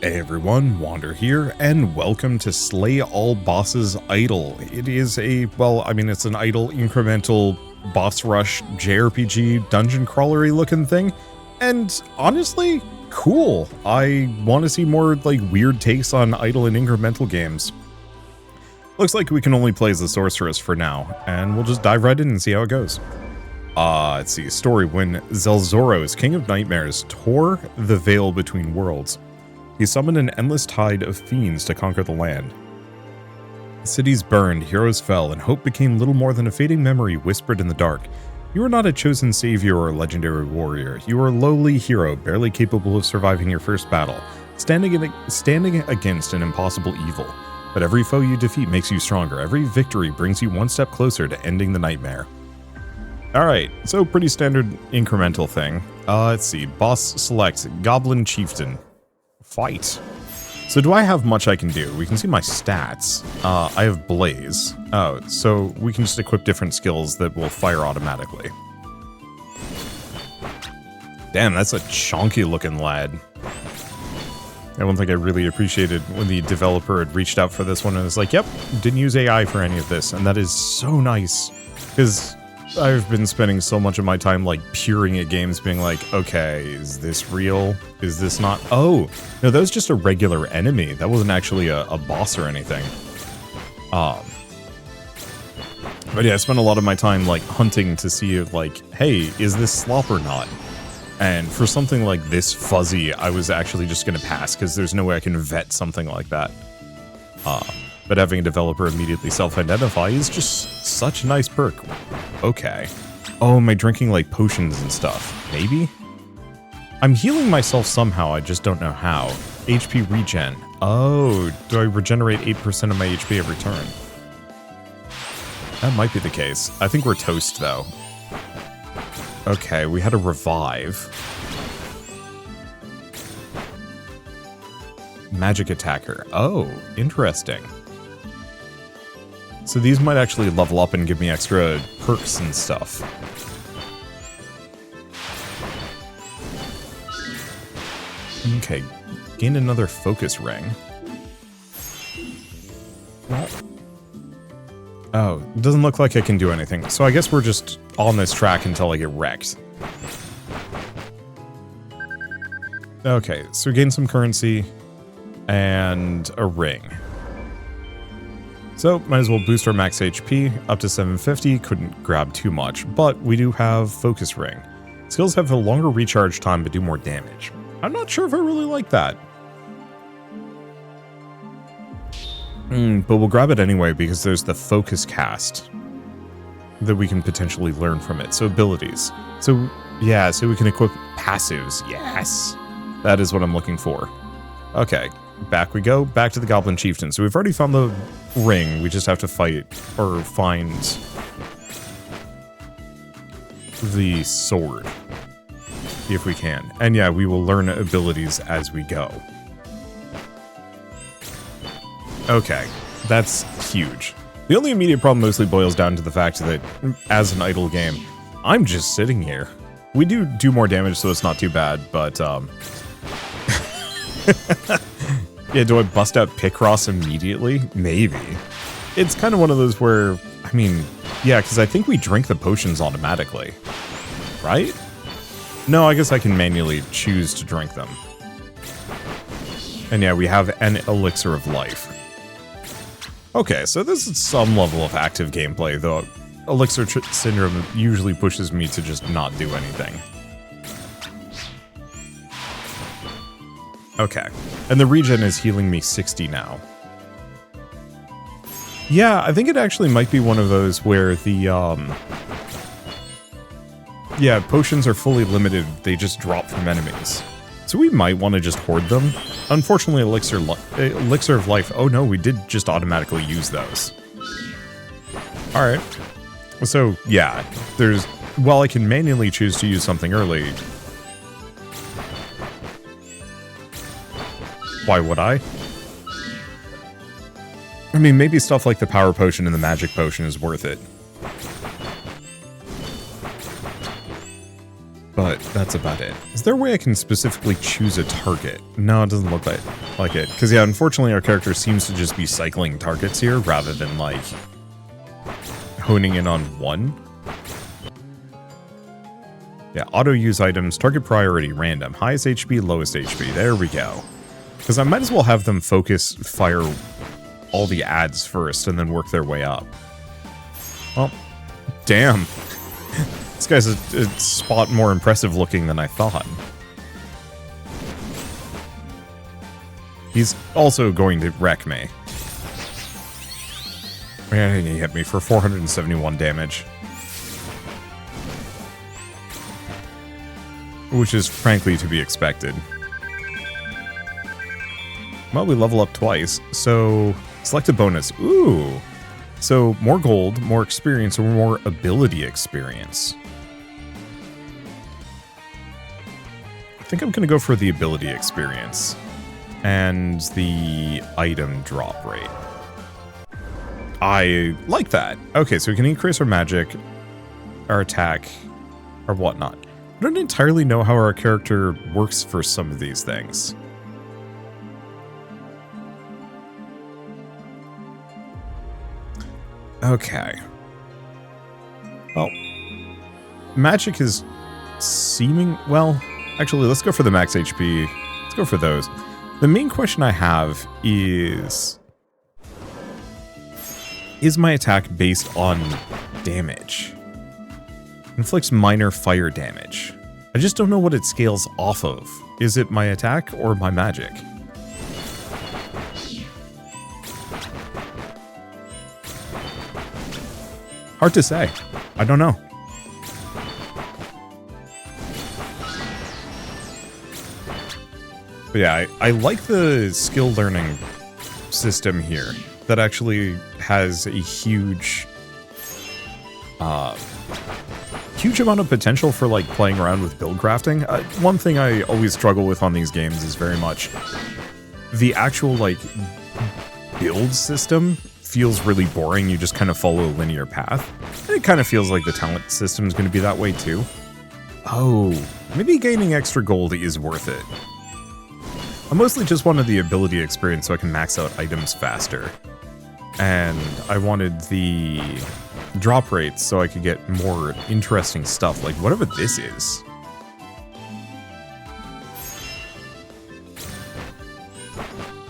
Hey everyone, Wander here, and welcome to Slay All Bosses Idle. It is it's an idle incremental boss rush JRPG dungeon crawlery looking thing, and honestly, cool. I want to see more like weird takes on idle and incremental games. Looks like we can only play as the sorceress for now, and we'll just dive right in and see how it goes. Let's see, story. When Zelzoros, King of Nightmares, tore the veil between worlds, he summoned an endless tide of fiends to conquer the land. Cities burned, heroes fell, and hope became little more than a fading memory whispered in the dark. You are not a chosen savior or a legendary warrior. You are a lowly hero, barely capable of surviving your first battle, standing against an impossible evil. But every foe you defeat makes you stronger. Every victory brings you one step closer to ending the nightmare. Alright, so pretty standard incremental thing. Let's see, boss select, Goblin Chieftain. Fight. So do I have much I can do? We can see my stats. I have Blaze. Oh, so we can just equip different skills that will fire automatically. Damn, that's a chunky looking lad. I don't think I really appreciated when the developer had reached out for this one and was like, yep, didn't use AI for any of this. And that is so nice, because I've been spending so much of my time like peering at games being like, okay, is this real? Is this not? Oh, no, that was just a regular enemy. That wasn't actually a boss or anything. But yeah, I spent a lot of my time like hunting to see if like, hey, is this slop or not? And for something like this fuzzy, I was actually just going to pass because there's no way I can vet something like that. But having a developer immediately self-identify is just such a nice perk. Okay. Oh, am I drinking like potions and stuff? Maybe? I'm healing myself somehow, I just don't know how. HP regen. Oh, do I regenerate 8% of my HP every turn? That might be the case. I think we're toast though. Okay, we had a revive. Magic attacker. Oh, interesting. So these might actually level up and give me extra perks and stuff. Okay, gain another focus ring. Oh, it doesn't look like I can do anything. So I guess we're just on this track until I get wrecked. Okay, so we gain some currency and a ring. So, might as well boost our max HP up to 750, couldn't grab too much, but we do have Focus Ring. Skills have a longer recharge time but do more damage. I'm not sure if I really like that. But we'll grab it anyway because there's the Focus Cast that we can potentially learn from it. So abilities. So, yeah, so we can equip passives. Yes! That is what I'm looking for. Okay. Back we go, back to the Goblin Chieftain. So we've already found the ring, we just have to fight, or find the sword, if we can. And yeah, we will learn abilities as we go. Okay, that's huge. The only immediate problem mostly boils down to the fact that, as an idle game, I'm just sitting here. We do more damage, so it's not too bad, but, yeah, do I bust out Picross immediately? Maybe. It's kind of one of those where, I mean, yeah, because I think we drink the potions automatically, right? No, I guess I can manually choose to drink them. And yeah, we have an elixir of life. Okay, so this is some level of active gameplay, though elixir syndrome usually pushes me to just not do anything. Okay, and the regen is healing me 60 now. Yeah, I think it actually might be one of those where the, yeah, potions are fully limited, they just drop from enemies. So we might want to just hoard them. Unfortunately, elixir of life, oh no, we did just automatically use those. Alright. So, yeah, while I can manually choose to use something early, why would I? I mean, maybe stuff like the power potion and the magic potion is worth it. But that's about it. Is there a way I can specifically choose a target? No, it doesn't look like it. like it. Because, yeah, unfortunately, our character seems to just be cycling targets here rather than, like, honing in on one. Yeah, auto-use items, target priority, random. Highest HP, lowest HP. There we go. Because I might as well have them fire all the ads first and then work their way up. Well, damn. This guy's a spot more impressive looking than I thought. He's also going to wreck me. Yeah, he hit me for 471 damage. Which is frankly to be expected. Well, we level up twice, so select a bonus. Ooh! So more gold, more experience, or more ability experience. I think I'm going to go for the ability experience. And the item drop rate. I like that. Okay, so we can increase our magic, our attack, or whatnot. I don't entirely know how our character works for some of these things. Okay. Well, magic is seeming... Well, actually, let's go for the max HP. Let's go for those. The main question I have is my attack based on damage? Inflicts minor fire damage. I just don't know what it scales off of. Is it my attack or my magic? Hard to say. I don't know. But yeah, I like the skill learning system here that actually has a huge amount of potential for like playing around with build crafting. One thing I always struggle with on these games is very much the actual like build system feels really boring. You just kind of follow a linear path. And it kind of feels like the talent system is going to be that way too. Oh, maybe gaining extra gold is worth it. I mostly just wanted the ability experience so I can max out items faster. And I wanted the drop rates so I could get more interesting stuff, like whatever this is.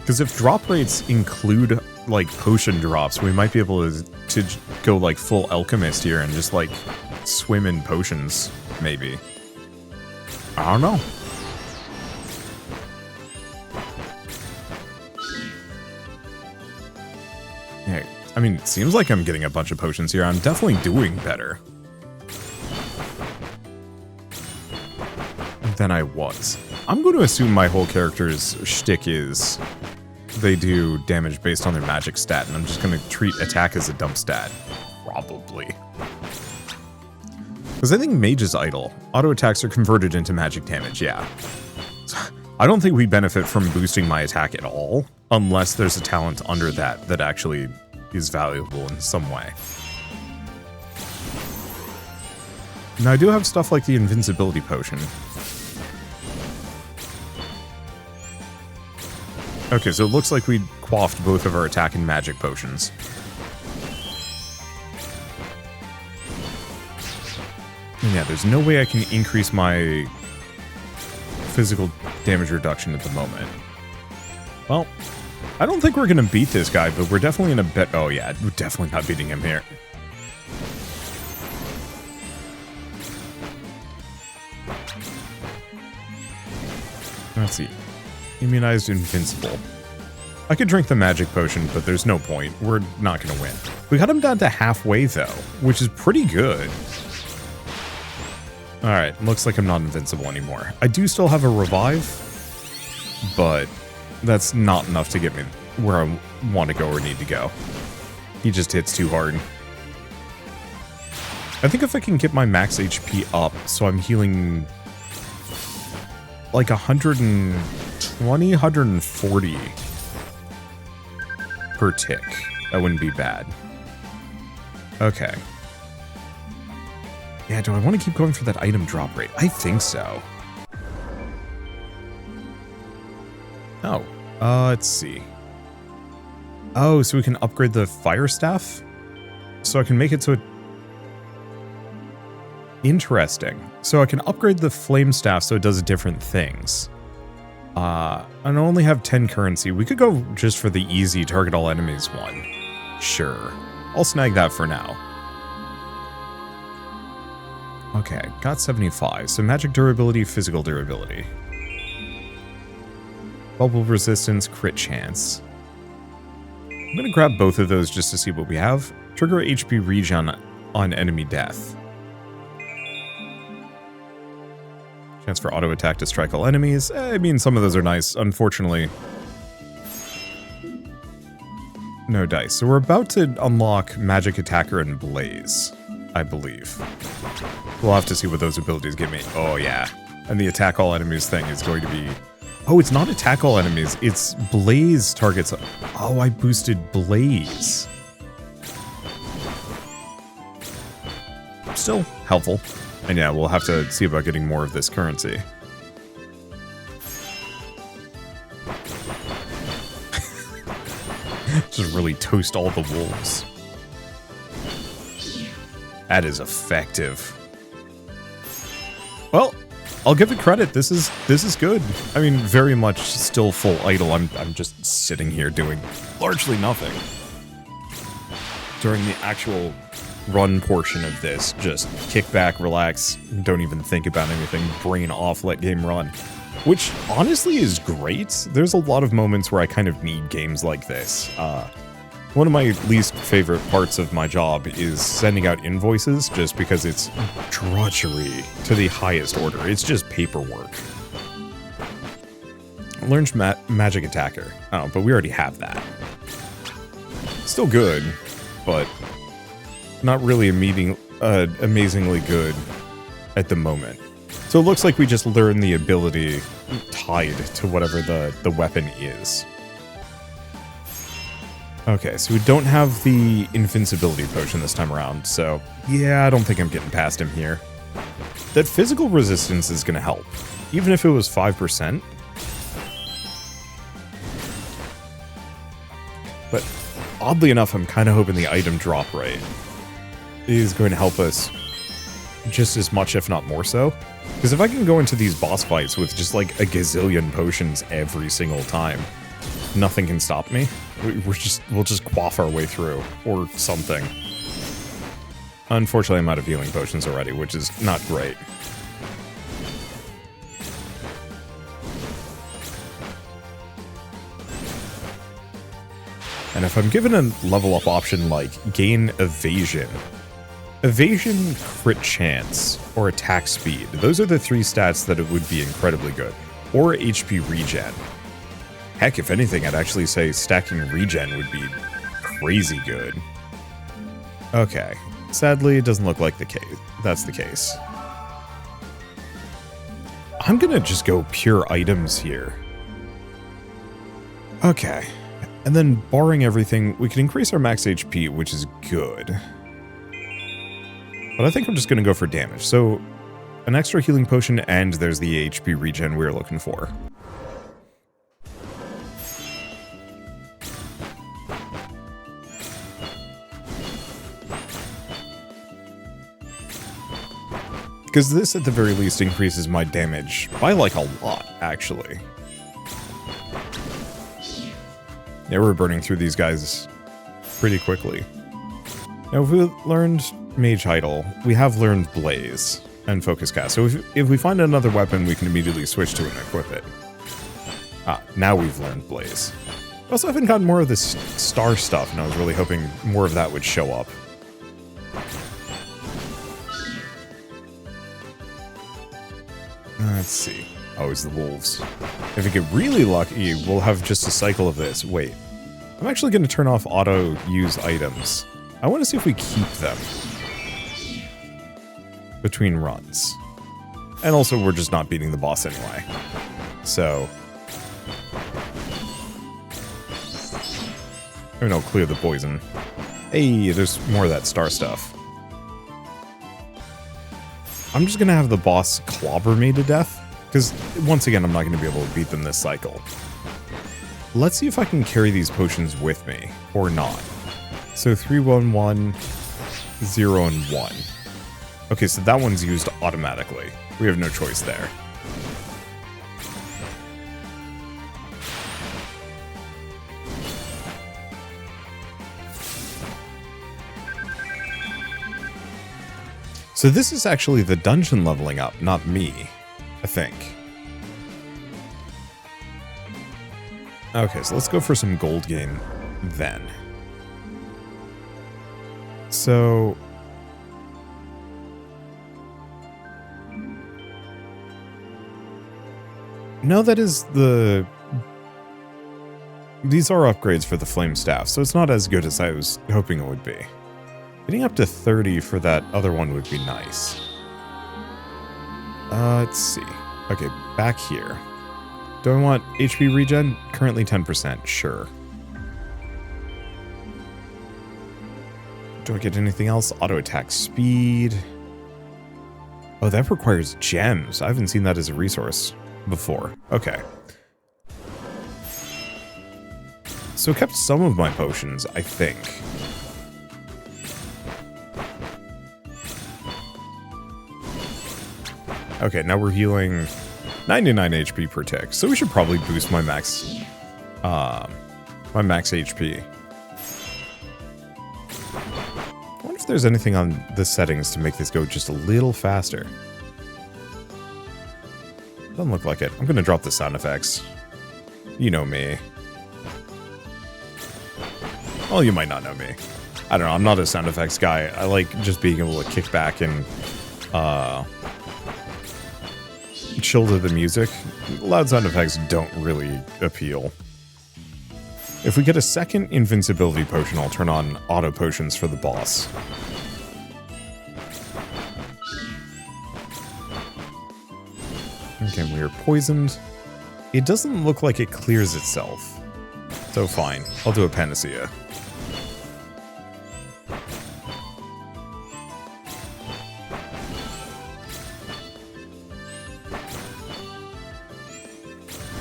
Because if drop rates include like potion drops, we might be able to go like full alchemist here and just like swim in potions, maybe. I don't know. Yeah, I mean, it seems like I'm getting a bunch of potions here. I'm definitely doing better than I was. I'm going to assume my whole character's shtick is they do damage based on their magic stat, and I'm just going to treat attack as a dump stat. Probably. Because I think Mage's Idol. Auto attacks are converted into magic damage, yeah. I don't think we benefit from boosting my attack at all, unless there's a talent under that that actually is valuable in some way. Now, I do have stuff like the invincibility potion. Okay, so it looks like we quaffed both of our attack and magic potions. And yeah, there's no way I can increase my physical damage reduction at the moment. Well, I don't think we're going to beat this guy, but we're definitely in a bet. Oh yeah, we're definitely not beating him here. Let's see. Immunized Invincible. I could drink the magic potion, but there's no point. We're not going to win. We got him down to halfway, though, which is pretty good. Alright, looks like I'm not invincible anymore. I do still have a revive, but that's not enough to get me where I want to go or need to go. He just hits too hard. I think if I can get my max HP up, so I'm healing like 120, 140 per tick. That wouldn't be bad. Okay. Yeah, do I want to keep going for that item drop rate? I think so. Oh, Let's see. Oh, so we can upgrade the fire staff? So I can make it so it... Interesting. So I can upgrade the flame staff so it does different things. I only have 10 currency. We could go just for the easy target all enemies one. Sure. I'll snag that for now. Okay, got 75. So magic durability, physical durability. Bubble resistance, crit chance. I'm going to grab both of those just to see what we have. Trigger HP regen on enemy death. Chance for auto attack to strike all enemies. I mean, some of those are nice. Unfortunately, no dice. So we're about to unlock Magic Attacker and Blaze, I believe. We'll have to see what those abilities give me. Oh, yeah. And the attack all enemies thing is going to be... Oh, it's not attack all enemies. It's Blaze targets. Oh, I boosted Blaze. Still helpful. And yeah, we'll have to see about getting more of this currency. Just really toast all the wolves. That is effective. Well, I'll give it credit. This is good. I mean, very much still full idle. I'm just sitting here doing largely nothing. During the actual run portion of this, just kick back, relax, don't even think about anything, brain off, let game run. Which, honestly, is great. There's a lot of moments where I kind of need games like this. One of my least favorite parts of my job is sending out invoices, just because it's drudgery to the highest order. It's just paperwork. Learned Magic Attacker. Oh, but we already have that. Still good, but not really amazingly good at the moment. So it looks like we just learn the ability tied to whatever the weapon is. Okay, so we don't have the invincibility potion this time around, so yeah, I don't think I'm getting past him here. That physical resistance is going to help, even if it was 5%. But oddly enough, I'm kind of hoping the item drop rate is going to help us just as much, if not more so. Because if I can go into these boss fights with just like a gazillion potions every single time, nothing can stop me. We'll just quaff our way through, or something. Unfortunately, I'm out of healing potions already, which is not great. And if I'm given a level up option like gain evasion, crit chance, or attack speed, those are the three stats that it would be incredibly good. Or HP regen. Heck, if anything, I'd actually say stacking regen would be crazy good. Okay. Sadly, it doesn't look like that's the case. I'm gonna just go pure items here. Okay. And then, barring everything, we can increase our max HP, which is good. But I think I'm just gonna go for damage. So, an extra healing potion, and there's the HP regen we were looking for. Because this, at the very least, increases my damage by, like, a lot, actually. Yeah, we're burning through these guys pretty quickly. Now, if we learned Mage Idol, we have learned Blaze and Focus Cast. So if we find another weapon, we can immediately switch to it and equip it. Ah, now we've learned Blaze. I also haven't gotten more of this star stuff, and I was really hoping more of that would show up. Let's see. Oh, it's the wolves. If we get really lucky, we'll have just a cycle of this. Wait. I'm actually going to turn off auto-use items. I want to see if we keep them between runs. And also, we're just not beating the boss anyway. So... I mean, I'll clear the poison. Hey, there's more of that star stuff. I'm just going to have the boss clobber me to death. Because, once again, I'm not going to be able to beat them this cycle. Let's see if I can carry these potions with me, or not. So 3, 1, 1, 0, and 1. Okay, so that one's used automatically. We have no choice there. So this is actually the dungeon leveling up, not me, I think. Okay, so let's go for some gold gain then. So... no, that is the... these are upgrades for the flame staff, so it's not as good as I was hoping it would be. Getting up to 30 for that other one would be nice. Let's see. Okay, back here. Do I want HP regen? Currently 10%, sure. Do I get anything else? Auto attack speed. Oh, that requires gems. I haven't seen that as a resource before. Okay. So it kept some of my potions, I think. Okay, now we're healing 99 HP per tick, so we should probably boost my max HP. I wonder if there's anything on the settings to make this go just a little faster. Doesn't look like it. I'm gonna drop the sound effects. You know me. Well, you might not know me. I don't know, I'm not a sound effects guy. I like just being able to kick back and chill to the music. Loud sound effects don't really appeal. If we get a second invincibility potion, I'll turn on auto potions for the boss. Okay, we are poisoned. It doesn't look like it clears itself. So fine, I'll do a panacea.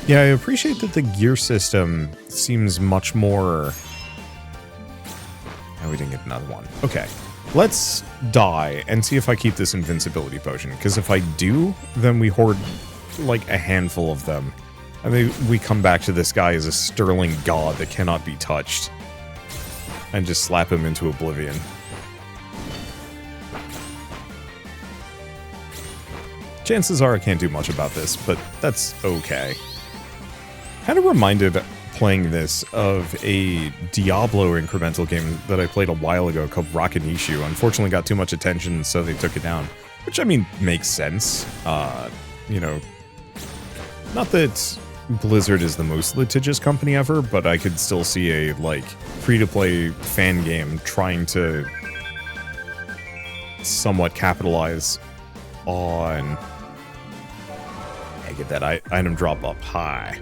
Yeah, I appreciate that the gear system seems much more... oh, we didn't get another one. Okay, let's die and see if I keep this invincibility potion, because if I do, then we hoard like a handful of them. I mean, we come back to this guy as a sterling god that cannot be touched, and just slap him into oblivion. Chances are I can't do much about this, but that's okay. Kind of reminded playing this of a Diablo incremental game that I played a while ago called Rakanishu. Unfortunately got too much attention, so they took it down. Which, I mean, makes sense. You know, not that Blizzard is the most litigious company ever, but I could still see a, like, free-to-play fan game trying to somewhat capitalize on... I get that item drop up high.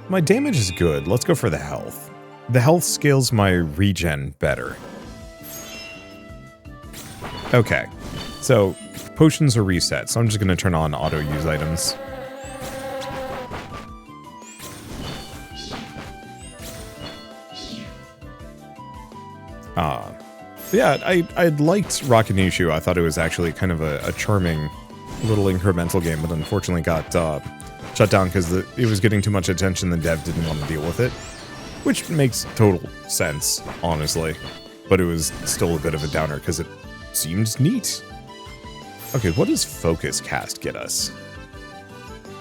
My damage is good. Let's go for the health. The health scales my regen better. Okay, so potions are reset, so I'm just going to turn on auto-use items. Yeah, I liked Rakanishu. I thought it was actually kind of a charming little incremental game, but unfortunately got shut down because it was getting too much attention. The dev didn't want to deal with it, which makes total sense, honestly. But it was still a bit of a downer because it seemed neat. Okay, what does Focus Cast get us?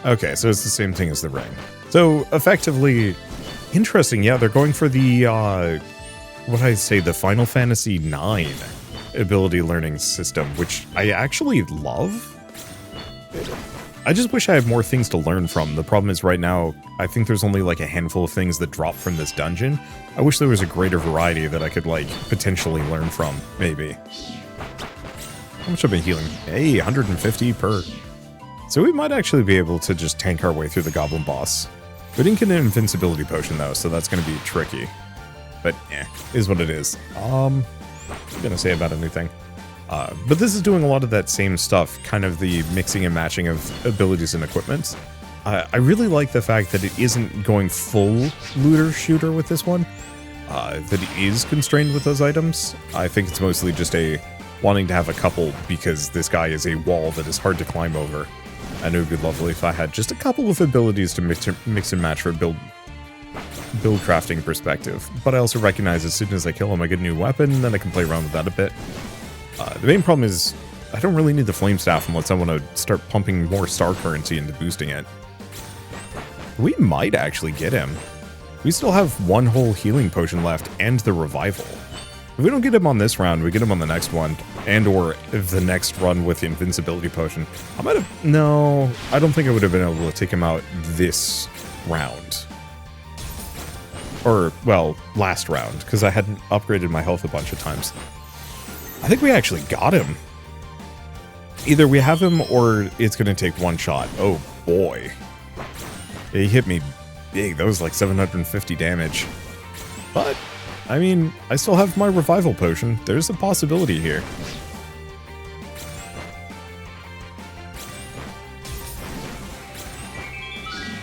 Okay, so it's the same thing as the ring. So effectively, interesting. Yeah, they're going for the what I say, the Final Fantasy IX ability learning system, which I actually love. I just wish I had more things to learn from. The problem is right now, I think there's only like a handful of things that drop from this dungeon. I wish there was a greater variety that I could like potentially learn from, maybe. How much have I been healing? Hey, 150 per. So we might actually be able to just tank our way through the goblin boss. We didn't get an invincibility potion though, so that's going to be tricky. But, is what it is. What are you going to say about anything? But this is doing a lot of that same stuff, kind of the mixing and matching of abilities and equipment. I really like the fact that it isn't going full looter-shooter with this one, that it is constrained with those items. I think it's mostly just a wanting to have a couple because this guy is a wall that is hard to climb over. And it would be lovely if I had just a couple of abilities to mix and match for a build crafting perspective. But I also recognize as soon as I kill him, I get a new weapon, then I can play around with that a bit. The main problem is I don't really need the flame staff unless I want to start pumping more star currency into boosting it. We might actually get him. We still have one whole healing potion left and the revival. If we don't get him on this round, we get him on the next one, and or the next run with the invincibility potion. I might have... No, I don't think I would have been able to take him out this round. Or, well, last round, because I hadn't upgraded my health a bunch of times. I think we actually got him. Either we have him or it's going to take one shot. Oh, boy. He hit me big. That was like 750 damage. But, I mean, I still have my revival potion. There's a possibility here.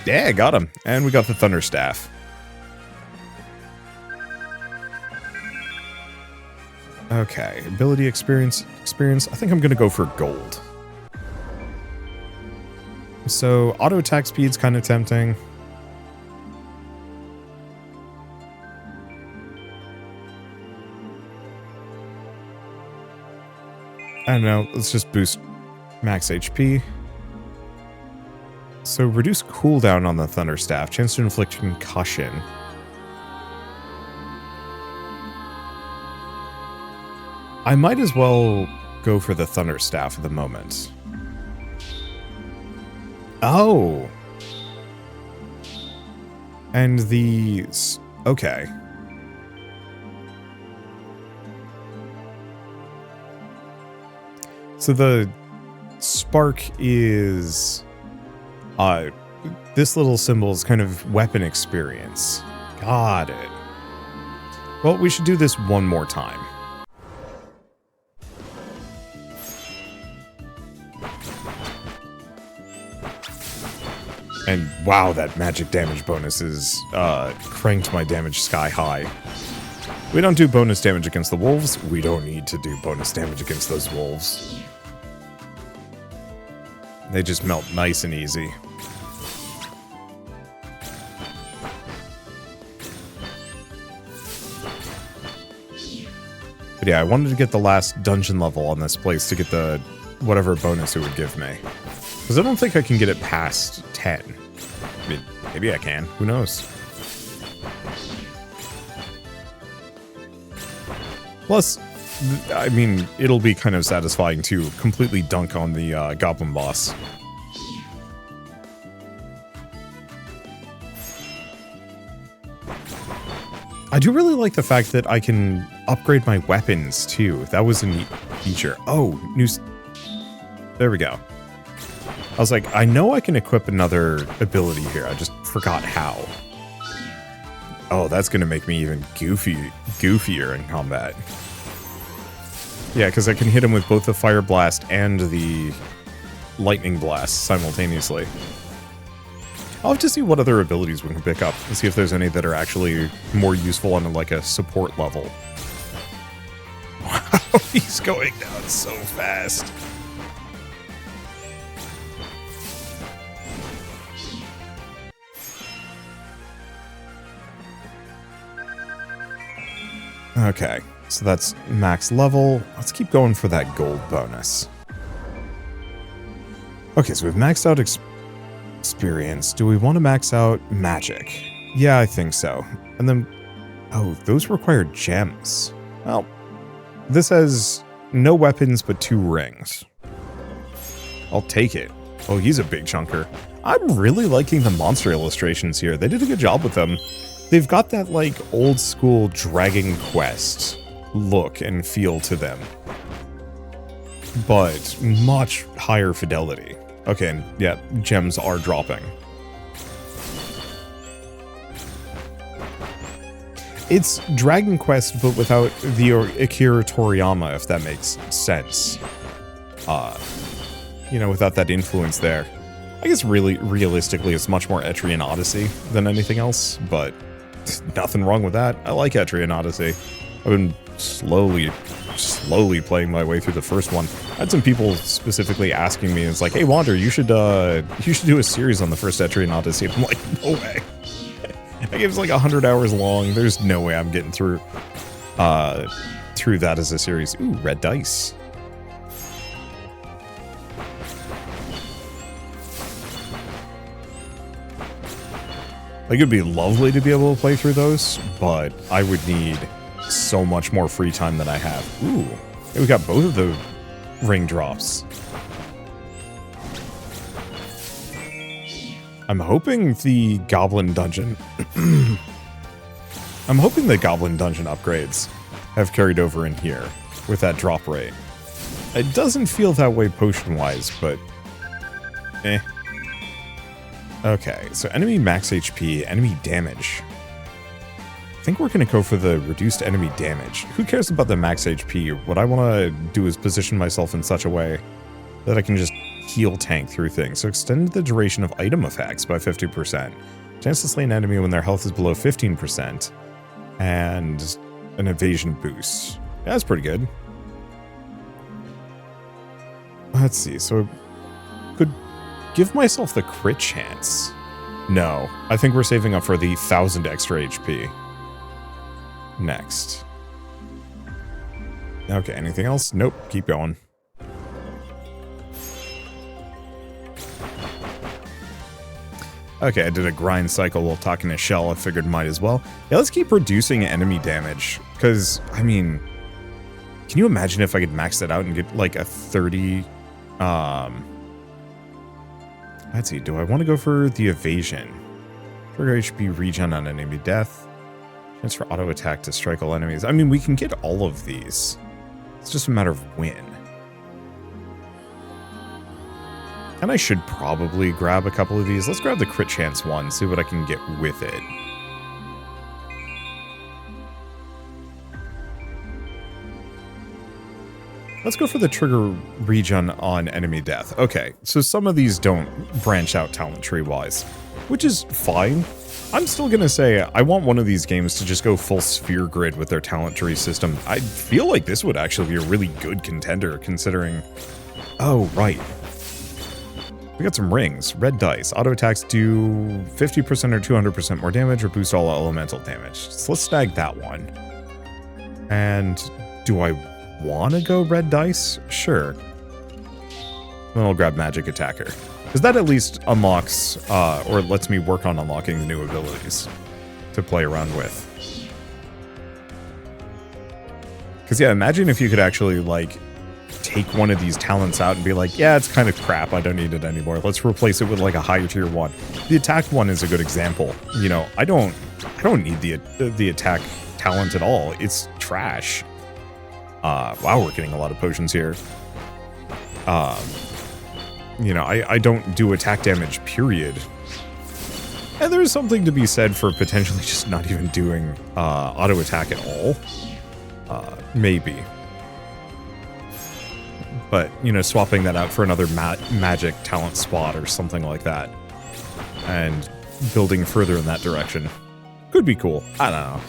Yeah, got him. And we got the Thunder Staff. Okay, ability experience. I think I'm going to go for gold. So, auto attack speed's kind of tempting. I don't know, let's just boost max HP. So, reduce cooldown on the Thunder Staff. Chance to inflict concussion. I might as well go for the Thunder Staff at the moment. Oh! And the... Okay. So the spark is... this little symbol is kind of weapon experience. Got it. Well, we should do this one more time. And wow, that magic damage bonus is cranked my damage sky high. We don't do bonus damage against the wolves. We don't need to do bonus damage against those wolves. They just melt nice and easy. But yeah, I wanted to get the last dungeon level on this place to get the whatever bonus it would give me. Because I don't think I can get it past 10. I mean, maybe I can. Who knows? Plus, I mean, it'll be kind of satisfying to completely dunk on the goblin boss. I do really like the fact that I can upgrade my weapons, too. That was a neat feature. Oh, new... There we go. I was like, I know I can equip another ability here. I just forgot how. Oh, that's going to make me even goofier in combat. Yeah, because I can hit him with both the Fire Blast and the Lightning Blast simultaneously. I'll have to see what other abilities we can pick up and see if there's any that are actually more useful on like a support level. Wow, he's going down so fast. Okay, so that's max level. Let's keep going for that gold bonus. Okay, so we've maxed out experience. Do we want to max out magic? Yeah, I think so. And then, oh, those require gems. Well, this has no weapons but 2 rings. I'll take it. Oh, he's a big chunker. I'm really liking the monster illustrations here. They did a good job with them. They've got that, like, old-school Dragon Quest look and feel to them. But much higher fidelity. Okay, and yeah, gems are dropping. It's Dragon Quest, but without the Akira Toriyama, if that makes sense. You know, without that influence there. I guess really, realistically, it's much more Etrian Odyssey than anything else, but nothing wrong with that. I like Etrian Odyssey. I've been slowly playing my way through the first one. I had some people specifically asking me, it's like, hey, Wander, you should do a series on the first Etrian Odyssey. I'm like, no way. That game's like 100 hours long. There's no way I'm getting through that as a series. Ooh, red dice. Like, it'd be lovely to be able to play through those, but I would need so much more free time than I have. Ooh, hey, we got both of the ring drops. I'm hoping the Goblin Dungeon... I'm hoping the Goblin Dungeon upgrades have carried over in here with that drop rate. It doesn't feel that way potion-wise, but... eh. Okay, so enemy max HP, enemy damage. I think we're going to go for the reduced enemy damage. Who cares about the max HP? What I want to do is position myself in such a way that I can just heal tank through things. So extend the duration of item effects by 50%. Chance to slay an enemy when their health is below 15%. And an evasion boost. Yeah, that's pretty good. Let's see, so could give myself the crit chance. No, I think we're saving up for the 1000 extra HP. Next. Okay, anything else? Nope, keep going. Okay, I did a grind cycle while talking to Shell. I figured might as well. Yeah, let's keep reducing enemy damage. Because, I mean, can you imagine if I could max that out and get like a 30... Let's see, do I want to go for the evasion? Trigger HP regen on enemy death. Chance for auto attack to strike all enemies. I mean, we can get all of these. It's just a matter of when. And I should probably grab a couple of these. Let's grab the crit chance one, see what I can get with it. Let's go for the trigger regen on enemy death. Okay, so some of these don't branch out talent tree-wise, which is fine. I'm still gonna say I want one of these games to just go full sphere grid with their talent tree system. I feel like this would actually be a really good contender, considering... Oh, right. We got some rings. Red dice. Auto attacks do 50% or 200% more damage or boost all elemental damage. So let's snag that one. And do I want to go red dice? Sure. Then I'll grab magic attacker. Because that at least unlocks, or lets me work on unlocking the new abilities to play around with. Because yeah, imagine if you could actually, like, take one of these talents out and be like, yeah, it's kind of crap, I don't need it anymore. Let's replace it with like a higher tier one. The attack one is a good example. You know, I don't need the attack talent at all. It's trash. Wow, we're getting a lot of potions here. You know, I don't do attack damage, period. And there's something to be said for potentially just not even doing auto attack at all. Maybe. But, you know, swapping that out for another magic talent spot or something like that. And building further in that direction. Could be cool. I don't know.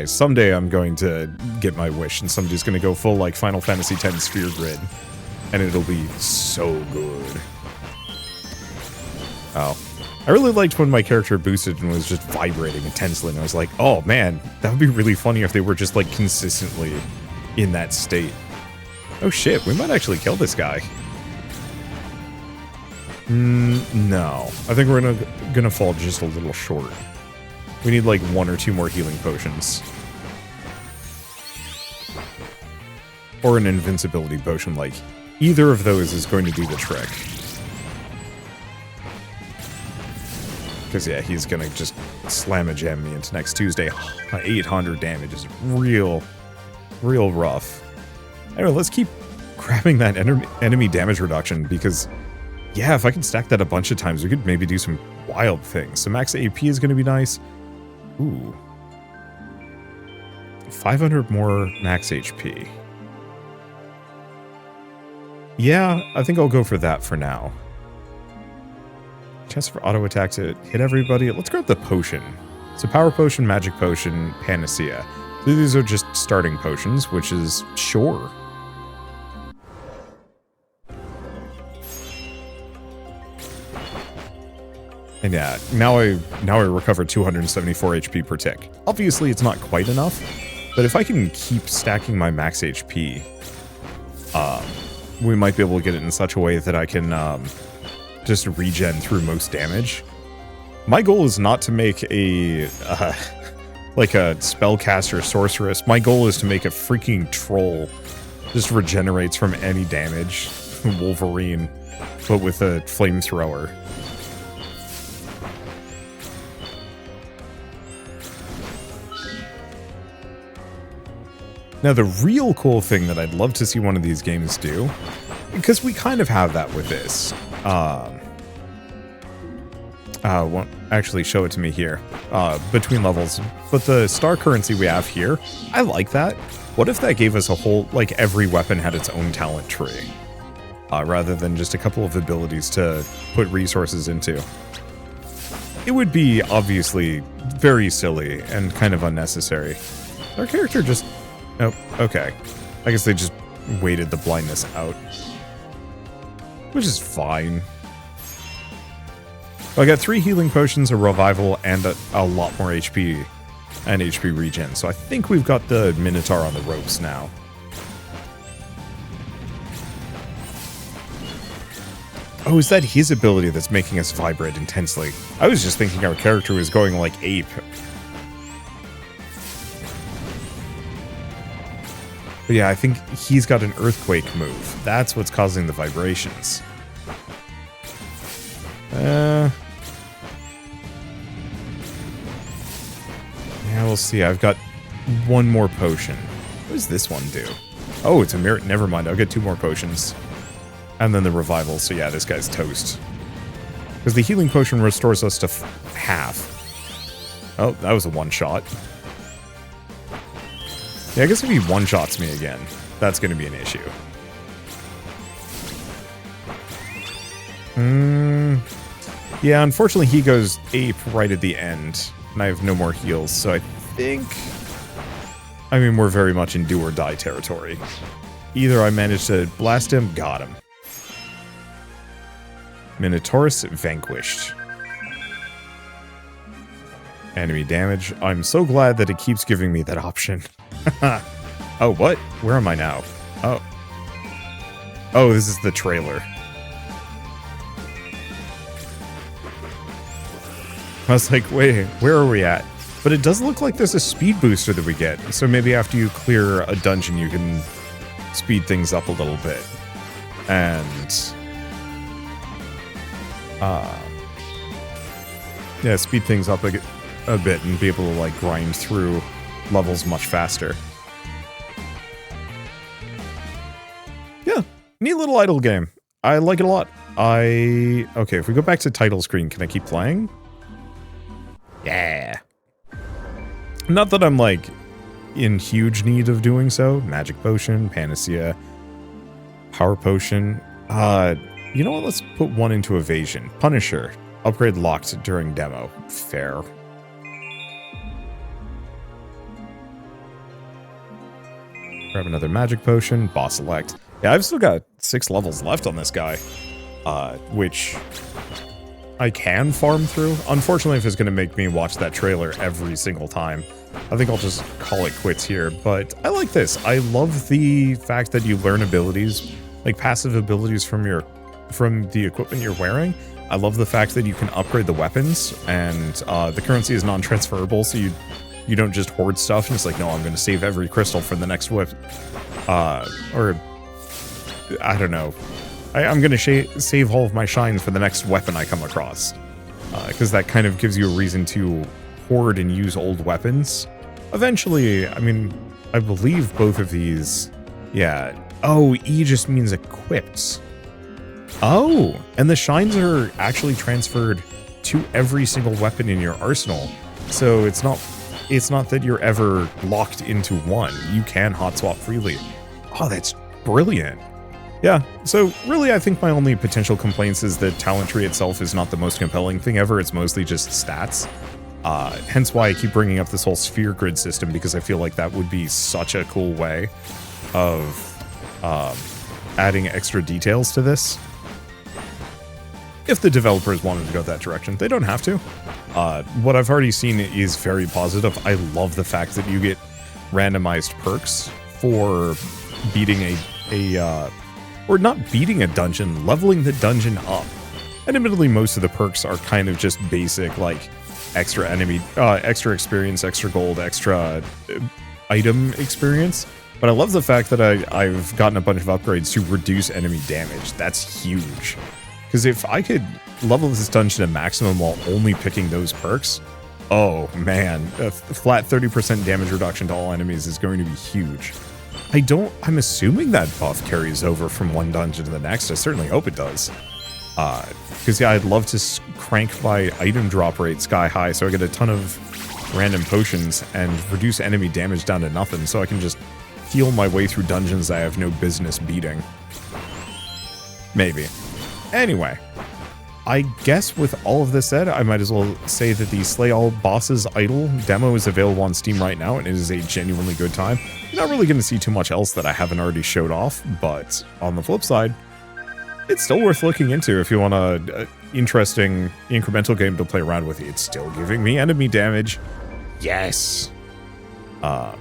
Someday I'm going to get my wish and somebody's going to go full, like, Final Fantasy X sphere grid. And it'll be so good. Oh. I really liked when my character boosted and was just vibrating intensely. And I was like, oh man, that would be really funny if they were just, like, consistently in that state. Oh shit, we might actually kill this guy. No. I think we're gonna fall just a little short. We need like 1 or 2 more healing potions. Or an invincibility potion, like, either of those is going to do the trick. Because yeah, he's gonna just slam a gem me into next Tuesday. 800 damage is real rough. Anyway, let's keep grabbing that enemy damage reduction, because Yeah, if I can stack that a bunch of times, we could maybe do some wild things. So max AP is going to be nice. Ooh. 500 more max HP. Yeah, I think I'll go for that for now. Chance for auto attack to hit everybody. Let's grab the potion. So power potion, magic potion, panacea. So these are just starting potions, which is sure. And yeah, now I recover 274 HP per tick. Obviously, it's not quite enough, but if I can keep stacking my max HP, we might be able to get it in such a way that I can just regen through most damage. My goal is not to make a like a spellcaster sorceress. My goal is to make a freaking troll just regenerates from any damage. Wolverine, but with a flamethrower. Now, the real cool thing that I'd love to see one of these games do, because we kind of have that with this. Won't actually show it to me here, between levels. But the star currency we have here, I like that. What if that gave us a whole, like every weapon had its own talent tree, rather than just a couple of abilities to put resources into? It would be obviously very silly and kind of unnecessary. Our character just... Oh, okay. I guess they just waited the blindness out. Which is fine. Well, I got 3 healing potions, a revival, and a lot more HP and HP regen. So I think we've got the Minotaur on the ropes now. Oh, is that his ability that's making us vibrate intensely? I was just thinking our character was going like ape. But yeah, I think he's got an earthquake move. That's what's causing the vibrations. Yeah, we'll see. I've got 1 more potion. What does this one do? Oh, it's a mirror. Never mind. I'll get 2 more potions. And then the revival. So yeah, this guy's toast. Because the healing potion restores us to half. Oh, that was a one-shot. Yeah, I guess if he one-shots me again, that's going to be an issue. Yeah, unfortunately he goes ape right at the end, and I have no more heals, so I think... I mean, we're very much in do-or-die territory. Either I managed to blast him, got him. Minotaurus vanquished. Enemy damage. I'm so glad that it keeps giving me that option. Oh, what? Where am I now? Oh. Oh, this is the trailer. I was like, wait, where are we at? But it does look like there's a speed booster that we get. So maybe after you clear a dungeon, you can speed things up a little bit. And... yeah, speed things up a bit and be able to, like, grind through levels much faster. Yeah, neat little idle game. I like it a lot. Okay, if we go back to title screen, can I keep playing? Yeah. Not that I'm, like, in huge need of doing so. Magic potion, panacea, power potion. You know what? Let's put 1 into evasion. Punisher. Upgrade locked during demo. Fair. Grab another magic potion. Boss select. Yeah, I've still got 6 levels left on this guy. Which I can farm through. Unfortunately, if it's going to make me watch that trailer every single time, I think I'll just call it quits here. But I like this. I love the fact that you learn abilities, like passive abilities from the equipment you're wearing. I love the fact that you can upgrade the weapons, and the currency is non-transferable, so you don't just hoard stuff and it's like, no, I'm going to save every crystal for the next whip. Or, I don't know. I'm going to save all of my shines for the next weapon I come across. Because that kind of gives you a reason to hoard and use old weapons. Eventually, I mean, I believe both of these... Yeah. Oh, E just means equipped. Oh, and the shines are actually transferred to every single weapon in your arsenal. So it's not that you're ever locked into one. You can hot swap freely. Oh, that's brilliant. Yeah, so really I think my only potential complaints is that talent tree itself is not the most compelling thing ever. It's mostly just stats. Hence why I keep bringing up this whole sphere grid system, because I feel like that would be such a cool way of adding extra details to this. If the developers wanted to go that direction, they don't have to. What I've already seen is very positive. I love the fact that you get randomized perks for beating or not beating a dungeon, leveling the dungeon up. And admittedly, most of the perks are kind of just basic, like extra enemy, extra experience, extra gold, extra item experience. But I love the fact that I've gotten a bunch of upgrades to reduce enemy damage. That's huge. Because if I could level this dungeon to maximum while only picking those perks, oh man, a flat 30% damage reduction to all enemies is going to be huge. I'm assuming that buff carries over from one dungeon to the next. I certainly hope it does. Because yeah, I'd love to crank my item drop rate sky high so I get a ton of random potions and reduce enemy damage down to nothing so I can just heal my way through dungeons I have no business beating. Maybe. Anyway, I guess with all of this said, I might as well say that the Slay All Bosses Idle demo is available on Steam right now, and it is a genuinely good time. You're not really going to see too much else that I haven't already showed off, but on the flip side, it's still worth looking into if you want a interesting incremental game to play around with. It's still giving me enemy damage. Yes! That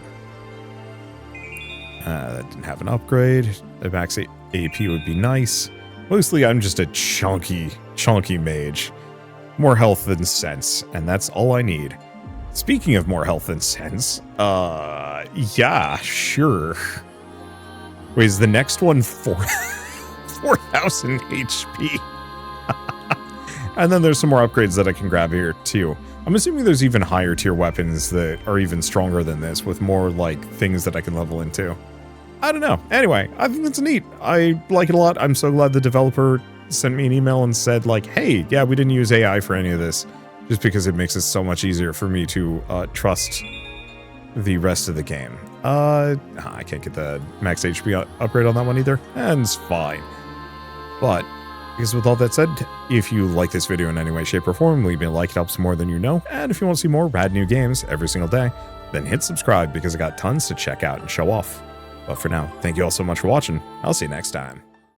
didn't have an upgrade. The max AP would be nice. Mostly, I'm just a chunky mage. More health than sense, and that's all I need. Speaking of more health than sense, yeah, sure. Wait, is the next one 4,000 HP? And then there's some more upgrades that I can grab here, too. I'm assuming there's even higher tier weapons that are even stronger than this, with more, like, things that I can level into. I don't know. Anyway, I think that's neat. I like it a lot. I'm so glad the developer sent me an email and said, like, hey, yeah, we didn't use AI for any of this, just because it makes it so much easier for me to trust the rest of the game. I can't get the max HP upgrade on that one either, and it's fine. But, because with all that said, if you like this video in any way, shape, or form, leave me a like, it helps more than you know, and if you want to see more rad new games every single day, then hit subscribe, because I got tons to check out and show off. But for now, thank you all so much for watching. I'll see you next time.